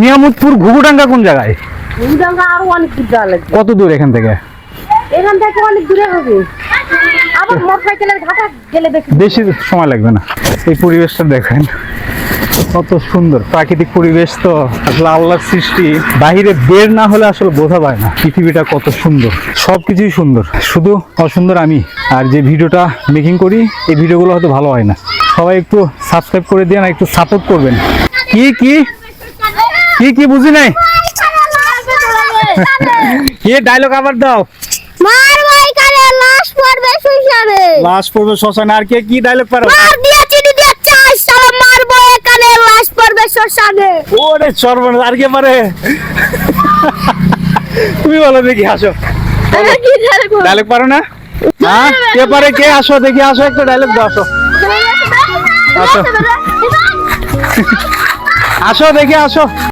নিয়ামতপুর ঘুঘুডাঙ্গা কোন জায়গায়? ঘুঘুডাঙ্গা আরো অনেক দূর যাওয়া লাগবে। কত দূর এখান থেকে? এখান থেকে অনেক দূরে হবে। আবার মোটরসাইকেলের ঘাটা গেলে বেশি সময় লাগবে না। এই পরিবেশটা দেখেন কত সুন্দর প্রাকৃতিক পরিবেশ, তো আসলে আল্লাহর সৃষ্টি, বাহিরে বের না হলে আসলে বোঝা যায় না পৃথিবীটা কত সুন্দর। সবকিছুই সুন্দর, শুধু অসুন্দর আমি। আর যে ভিডিওটা মেকিং করি এই ভিডিওগুলো হয়তো ভালো হয় না। সবাই একটু সাবস্ক্রাইব করে দিয়ে না, একটু সাপোর্ট করবেন। কি কি কি কি বুঝি নাই, কি ডায়লগ আবার দাও। মার ভাই কালে লাশ পড়বে শ্মশানে। লাশ পড়বে শ্মশানে। আর কে কি ডায়লগ পারো? মার দিয়া চিনি দিয়া চাই সালা মারবো এখানে লাশ পড়বে শ্মশানে। ওরে সর্বনাশ, আর কে পারে? তুমি বলো দেখি, আসো। আমি কি ডায়লগ ডায়লগ পারো না? হ্যাঁ, কে পারে? কে আসো দেখি, আসো একটা ডায়লগ দাও, আসো আসো আসো দেখি, আসো।